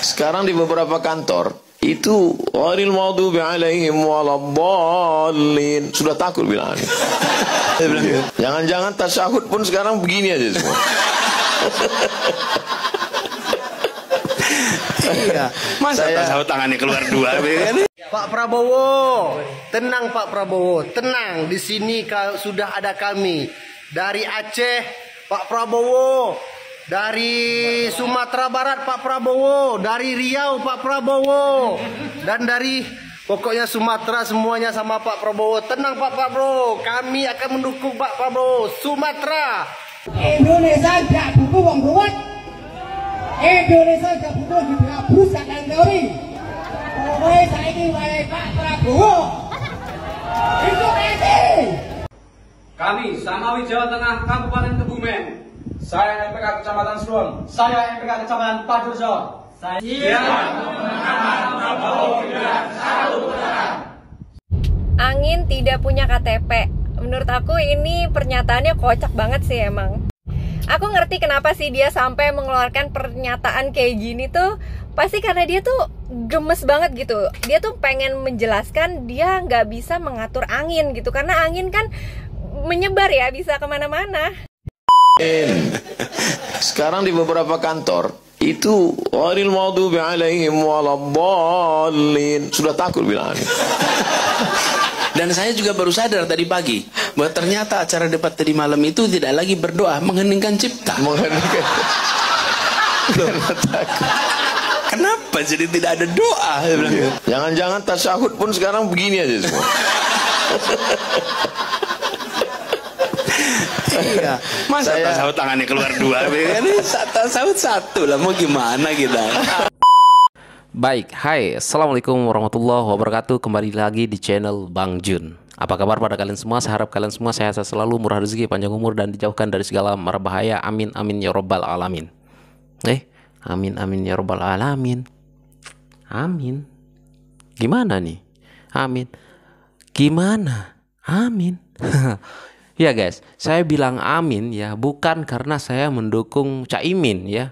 Sekarang di beberapa kantor itu ghairil maghdubi alaihim waladdallin. Sudah takut bilang. Jangan-jangan tasyahud pun sekarang begini aja semua. Iya. Masa tasyahud tangannya keluar dua kan? Pak Prabowo, tenang Pak Prabowo, tenang. Di sini sudah ada kami dari Aceh, Pak Prabowo, dari Sumatera Barat, Pak Prabowo, dari Riau, Pak Prabowo, dan dari pokoknya Sumatera semuanya sama Pak Prabowo. Tenang Pak Prabowo, kami akan mendukung Pak Prabowo. Sumatera. Indonesia tidak butuh wong ruwet. Indonesia tidak butuh diberabus dan teori. Pokoknya saya ini wae Pak Prabowo. Itu nanti. Kami Samawi Jawa Tengah Kabupaten Kebumen. Saya MPK Kecamatan Seruang. Saya MPK Kecamatan Padurjo. Saya Angin tidak punya KTP. Menurut aku ini pernyataannya kocak banget sih emang. Aku ngerti kenapa sih dia sampai mengeluarkan pernyataan kayak gini tuh. Pasti karena dia tuh gemes banget gitu. Dia tuh pengen menjelaskan dia nggak bisa mengatur angin gitu. Karena angin kan menyebar ya, bisa kemana-mana. Sekarang di beberapa kantor itu ghairil maghdubi alaihim waladdallin. Sudah takut bilang. Dan saya juga baru sadar tadi pagi bahwa ternyata acara debat tadi malam itu tidak lagi berdoa, mengheningkan cipta. Mengheningkan. Kenapa jadi tidak ada doa? Jangan-jangan tasyahud pun sekarang begini aja semua. Iya. Masa tasyahud tangannya keluar dua kan? Tasyahud satu lah, mau gimana kita? Baik, hai, assalamualaikum warahmatullahi wabarakatuh. Kembali lagi di channel Bang Jun. Apa kabar pada kalian semua? Saya harap kalian semua sehat selalu, murah rezeki, panjang umur, dan dijauhkan dari segala mara bahaya. Amin, amin ya robbal alamin. Amin, amin ya robbal alamin. Amin. Gimana nih? Amin. Gimana? Amin. Ya guys, saya bilang amin ya bukan karena saya mendukung Caimin ya.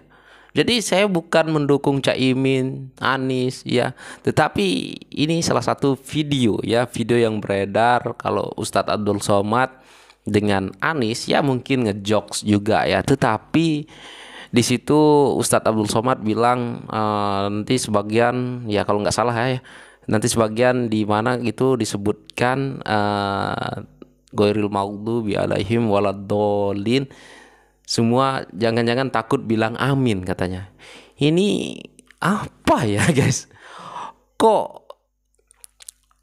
Jadi saya bukan mendukung Caimin, Anies ya, tetapi ini salah satu video ya, video yang beredar kalau Ustadz Abdul Somad dengan Anies ya mungkin ngejokes juga ya, tetapi di situ Ustadz Abdul Somad bilang nanti sebagian ya kalau nggak salah ya, nanti sebagian di mana gitu disebutkan ghairil maghdubi alaihim waladdallin. Semua jangan-jangan takut bilang amin katanya. Ini apa ya guys? Kok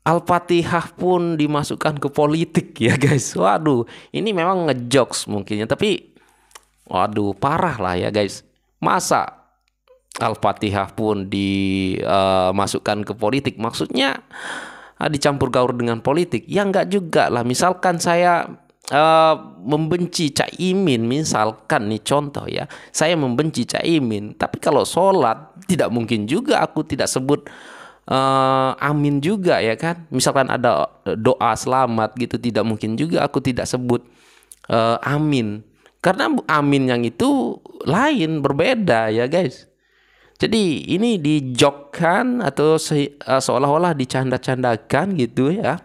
Al-Fatihah pun dimasukkan ke politik ya guys? Waduh, ini memang ngejokes mungkinnya, tapi waduh parah lah ya guys. Masa Al-Fatihah pun dimasukkan ke politik? Maksudnya dicampur gaur dengan politik? Ya enggak juga lah. Misalkan saya membenci Caimin, misalkan nih contoh ya, saya membenci Caimin, tapi kalau sholat tidak mungkin juga aku tidak sebut amin juga ya kan. Misalkan ada doa selamat gitu, tidak mungkin juga aku tidak sebut amin, karena amin yang itu lain, berbeda ya guys. Jadi ini dijokkan atau seolah-olah dicanda-candakan gitu ya.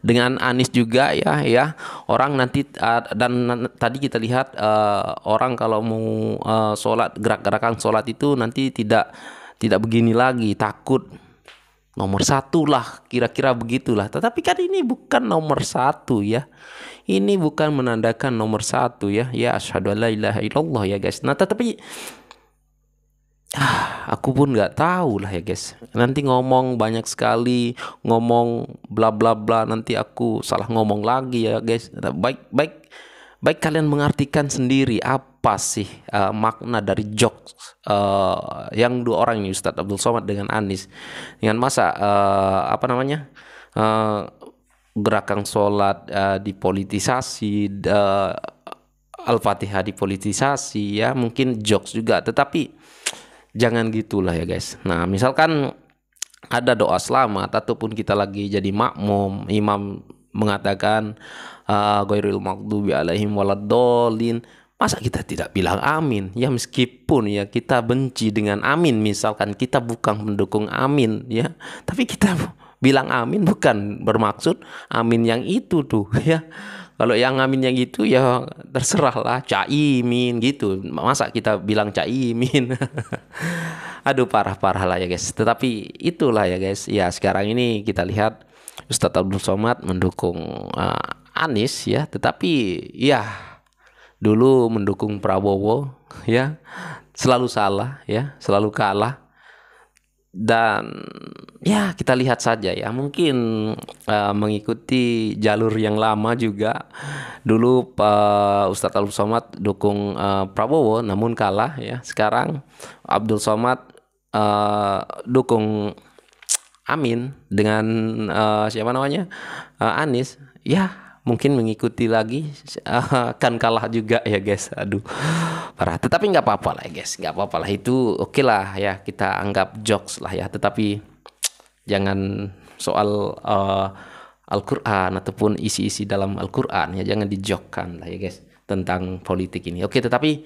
Dengan Anies juga ya orang nanti dan tadi kita lihat orang kalau mau sholat, gerak-gerakan sholat itu nanti tidak begini lagi, takut nomor satu lah, kira-kira begitulah. Tetapi kan ini bukan nomor satu ya, ini bukan menandakan nomor satu ya asyhadu alla ilaha illallah ya guys. Nah tetapi aku pun nggak tahu lah ya guys. Nanti ngomong banyak sekali, ngomong bla bla bla, nanti aku salah ngomong lagi ya guys. Baik kalian mengartikan sendiri apa sih makna dari jokes yang dua orang ini, Ustadz Abdul Somad dengan Anies, dengan masa gerakan sholat dipolitisasi, Al-Fatihah dipolitisasi ya, mungkin jokes juga, tetapi jangan gitulah ya guys. Nah misalkan ada doa selamat ataupun kita lagi jadi makmum, imam mengatakan ghairil maghdubi alaihim waladdallin, Masa kita tidak bilang amin? Ya meskipun ya kita benci dengan amin, misalkan kita bukan mendukung amin ya, tapi kita bilang amin bukan bermaksud amin yang itu tuh ya. Kalau yang amin yang itu ya terserahlah, caimin gitu. Masa kita bilang caimin? Aduh, parah-parah lah ya guys. Tetapi itulah ya guys. Ya sekarang ini kita lihat Ustadz Abdul Somad mendukung Anies ya, tetapi ya dulu mendukung Prabowo ya, selalu salah ya, selalu kalah. Dan ya kita lihat saja ya, mungkin mengikuti jalur yang lama juga. Dulu Ustadz Abdul Somad dukung Prabowo namun kalah ya. Sekarang Abdul Somad dukung Amin dengan siapa namanya, Anies ya, mungkin mengikuti lagi akan kalah juga ya guys. Aduh, parah. Tetapi nggak apa-apa lah ya guys, nggak apa-apa lah, itu oke lah ya, kita anggap jokes lah ya. Tetapi jangan soal Al-Quran ataupun isi-isi dalam Al-Quran ya, jangan dijokkan lah ya guys tentang politik ini. Oke, tetapi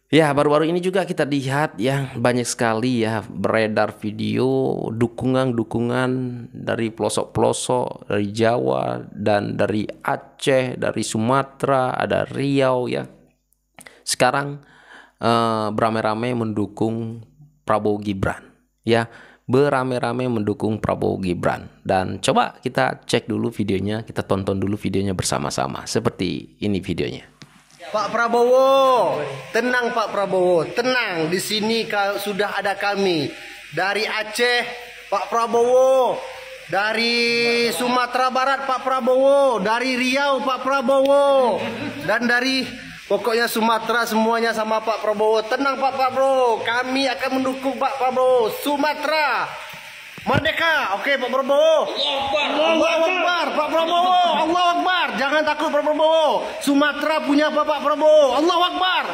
ya baru-baru ini juga kita lihat ya, banyak sekali ya beredar video dukungan dari pelosok-pelosok, dari Jawa dan dari Aceh, dari Sumatera, ada Riau ya. Sekarang beramai-ramai mendukung Prabowo Gibran ya, beramai-ramai mendukung Prabowo Gibran. Dan coba kita cek dulu videonya, kita tonton dulu videonya bersama-sama. Seperti ini videonya. Pak Prabowo, tenang Pak Prabowo, tenang. Di sini sudah ada kami dari Aceh, Pak Prabowo, dari Sumatera Barat, Pak Prabowo, dari Riau, Pak Prabowo, dan dari pokoknya Sumatera semuanya sama Pak Prabowo. Tenang Pak Prabowo, kami akan mendukung Pak Prabowo. Sumatera merdeka, oke Pak Prabowo. Allahu Akbar, Pak Prabowo. Allahu Akbar, jangan takut Pak Prabowo. Sumatera punya Pak Prabowo. Allahu Akbar.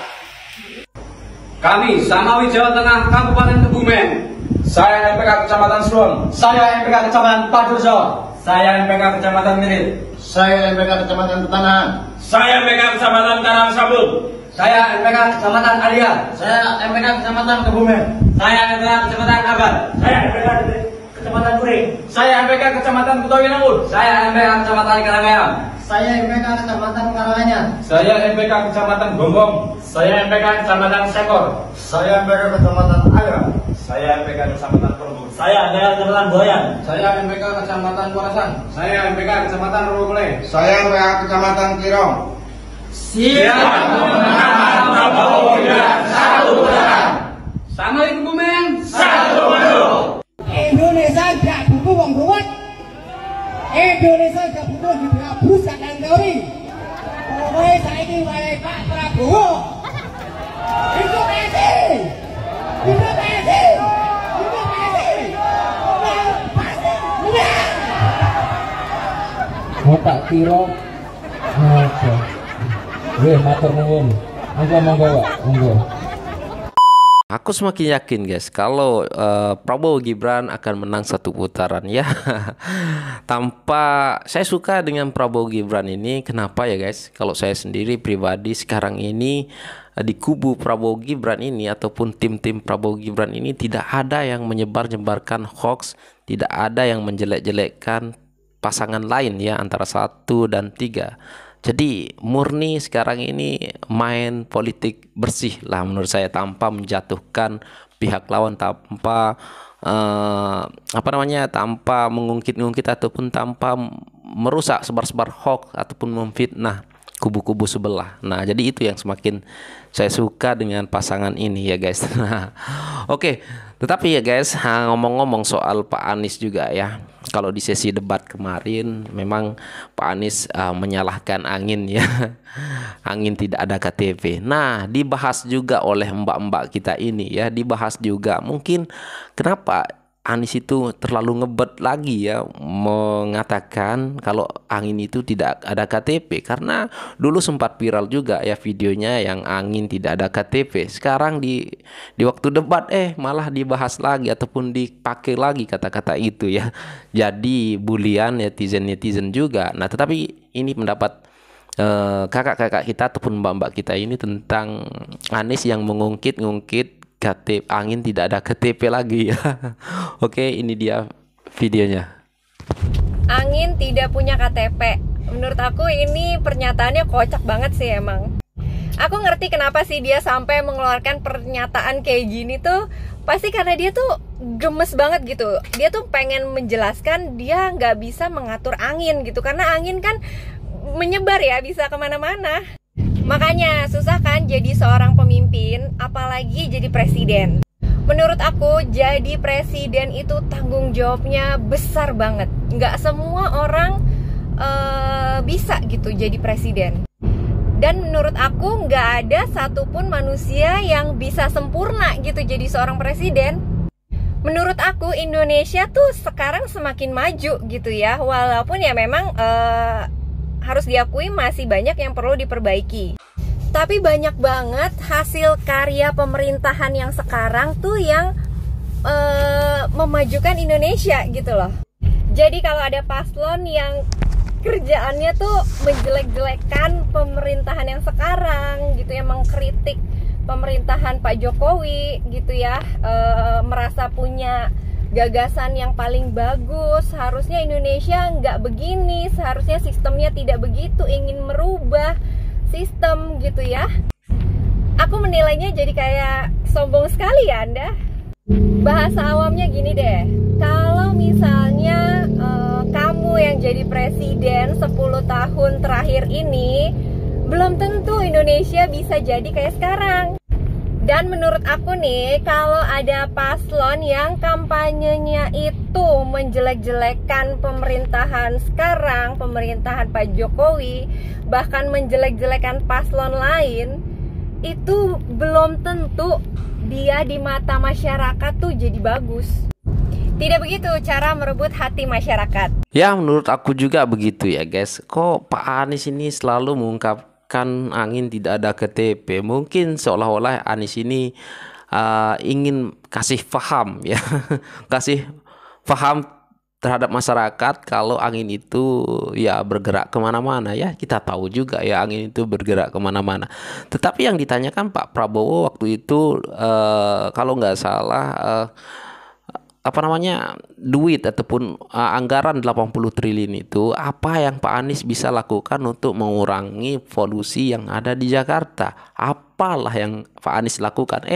Kami Samawi Jawa Tengah Kabupaten Kebumen. Saya MPK Kecamatan Suwon. Saya MPK Kecamatan Padurjo. Saya MPK Kecamatan Mirit. Saya MPK Kecamatan Petanahan. Saya MPK Kecamatan Karangsabut. Saya MPK Kecamatan Alia. Saya MPK Kecamatan Kebumen. Saya MPK Kecamatan Agar. Saya MPK Kecamatan Kuring. Saya MPK Kecamatan Kutawinangun. Saya MPK Kecamatan Karangayam. Saya MPK Kecamatan Karanganyar. Saya MPK Kecamatan Gonggong. Saya MPK Kecamatan Sekor. Saya MPK Kecamatan Ayah. Saya MPK Kecamatan Perbu. Saya MPK Kecamatan Boyan. Saya MPK Kecamatan Kuarasan. Saya MPK Kecamatan Rukule. Saya MPK Kecamatan Kirong. Siap memenangkan Prabowo Gibran satu putaran. Sama Kebumen satu maju. Indonesia gak butuh wong ruwet. Indonesia gak butuh diberabus dan teori. Pokoknya saiki wae Pak Prabowo. Itu PSI. Itu PSI. Itu PSI. Mau tak kira apa? Weh, matur nuwun. Monggo Pak, monggo. Aku semakin yakin guys kalau Prabowo Gibran akan menang satu putaran ya. Tanpa, saya suka dengan Prabowo Gibran ini. Kenapa ya guys? Kalau saya sendiri pribadi sekarang ini di kubu Prabowo Gibran ini ataupun tim-tim Prabowo Gibran ini tidak ada yang menyebar-nyebarkan hoax, tidak ada yang menjelek-jelekkan pasangan lain ya antara 1 dan 3. Jadi murni sekarang ini main politik bersih lah menurut saya, tanpa menjatuhkan pihak lawan, tanpa tanpa mengungkit-ungkit ataupun tanpa merusak, sebar-sebar hoax ataupun memfitnah kubu-kubu sebelah. Nah, jadi itu yang semakin saya suka dengan pasangan ini ya guys. Oke, tetapi ya guys, ngomong-ngomong soal Pak Anies juga ya. Kalau di sesi debat kemarin memang Pak Anies menyalahkan angin ya. Angin tidak ada KTP. Nah, dibahas juga oleh mbak-mbak kita ini ya, dibahas juga mungkin kenapa Anies itu terlalu ngebet lagi ya mengatakan kalau angin itu tidak ada KTP, karena dulu sempat viral juga ya videonya yang angin tidak ada KTP. Sekarang di waktu debat malah dibahas lagi ataupun dipakai lagi kata-kata itu ya. Jadi bulian netizen juga. Nah, tetapi ini pendapat kakak-kakak kita ataupun mbak-mbak kita ini tentang Anies yang mengungkit-ungkit KTP, angin tidak ada KTP lagi ya. Oke, ini dia videonya. Angin tidak punya KTP. Menurut aku ini pernyataannya kocak banget sih emang. Aku ngerti kenapa sih dia sampai mengeluarkan pernyataan kayak gini tuh. Pasti karena dia tuh gemes banget gitu. Dia tuh pengen menjelaskan dia nggak bisa mengatur angin gitu. Karena angin kan menyebar ya, bisa kemana-mana. Makanya susah kan jadi seorang pemimpin, apalagi jadi presiden. Menurut aku jadi presiden itu tanggung jawabnya besar banget. Nggak semua orang bisa gitu jadi presiden. Dan menurut aku nggak ada satupun manusia yang bisa sempurna gitu jadi seorang presiden. Menurut aku Indonesia tuh sekarang semakin maju gitu ya. Walaupun ya memang harus diakui masih banyak yang perlu diperbaiki. Tapi banyak banget hasil karya pemerintahan yang sekarang tuh yang memajukan Indonesia gitu loh. Jadi kalau ada paslon yang kerjaannya tuh menjelek-jelekan pemerintahan yang sekarang gitu ya, mengkritik pemerintahan Pak Jokowi gitu ya, merasa punya gagasan yang paling bagus, harusnya Indonesia nggak begini, seharusnya sistemnya tidak begitu, ingin merubah sistem gitu ya. Aku menilainya jadi kayak sombong sekali ya Anda. Bahasa awamnya gini deh, kalau misalnya kamu yang jadi presiden 10 tahun terakhir ini, belum tentu Indonesia bisa jadi kayak sekarang. Dan menurut aku nih, kalau ada paslon yang kampanyenya itu menjelek-jelekan pemerintahan sekarang, pemerintahan Pak Jokowi, bahkan menjelek-jelekan paslon lain, itu belum tentu dia di mata masyarakat tuh jadi bagus. Tidak begitu cara merebut hati masyarakat. Ya, menurut aku juga begitu ya guys. Kok Pak Anies ini selalu mengungkap angin tidak ada KTP, mungkin seolah-olah Anies ini ingin kasih paham ya, kasih paham terhadap masyarakat kalau angin itu ya bergerak kemana-mana ya. Kita tahu juga ya angin itu bergerak kemana-mana. Tetapi yang ditanyakan Pak Prabowo waktu itu kalau nggak salah duit ataupun anggaran 80 triliun itu apa yang Pak Anies bisa lakukan untuk mengurangi polusi yang ada di Jakarta. Apalah yang Pak Anies lakukan?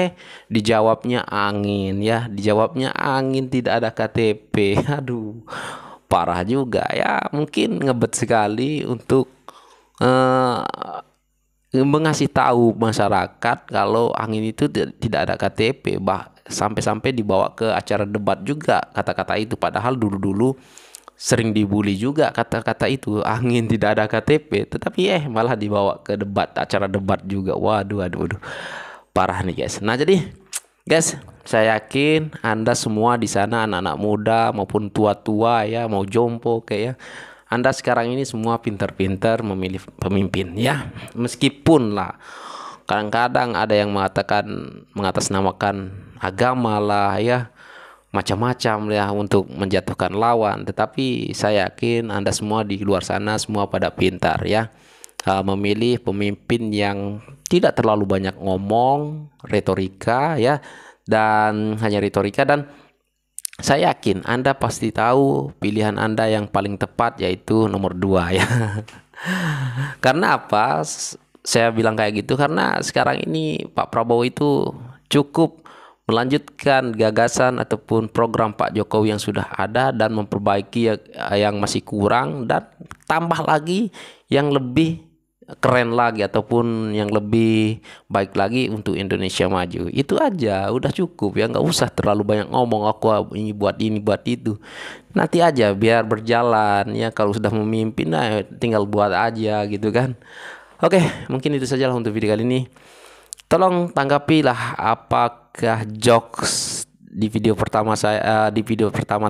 Dijawabnya angin ya, dijawabnya angin tidak ada KTP. Aduh, parah juga ya, mungkin ngebet sekali untuk mengasih tahu masyarakat kalau angin itu tidak ada KTP. Sampai-sampai dibawa ke acara debat juga kata-kata itu, padahal dulu-dulu sering dibully juga kata-kata itu, angin tidak ada KTP, tetapi malah dibawa ke debat, acara debat juga. Waduh, parah nih guys. Nah jadi guys, saya yakin Anda semua di sana, anak-anak muda maupun tua-tua ya, mau jompo kayak ya, Anda sekarang ini semua pintar-pintar memilih pemimpin ya. Meskipun lah kadang-kadang ada yang mengatakan mengatasnamakan agama lah ya, macam-macam ya untuk menjatuhkan lawan, tetapi saya yakin Anda semua di luar sana semua pada pintar ya, memilih pemimpin yang tidak terlalu banyak ngomong, retorika ya, dan hanya retorika. Dan saya yakin Anda pasti tahu pilihan Anda yang paling tepat yaitu nomor 2 ya. Karena apa saya bilang kayak gitu? Karena sekarang ini Pak Prabowo itu cukup melanjutkan gagasan ataupun program Pak Jokowi yang sudah ada dan memperbaiki yang masih kurang, dan tambah lagi yang lebih keren lagi ataupun yang lebih baik lagi untuk Indonesia maju. Itu aja udah cukup ya, nggak usah terlalu banyak ngomong aku ini buat itu. Nanti aja biar berjalan ya, kalau sudah memimpin tinggal buat aja gitu kan. Oke, mungkin itu sajalah untuk video kali ini. Tolong tanggapilah apakah jokes di video pertama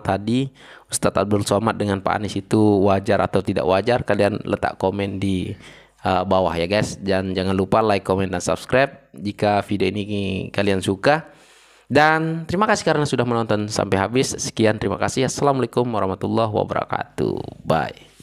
tadi Ustadz Abdul Somad dengan Pak Anies itu wajar atau tidak wajar. Kalian letak komen di bawah ya guys. Dan jangan lupa like, komen, dan subscribe jika video ini kalian suka. Dan terima kasih karena sudah menonton sampai habis. Sekian, terima kasih. Assalamualaikum warahmatullahi wabarakatuh. Bye.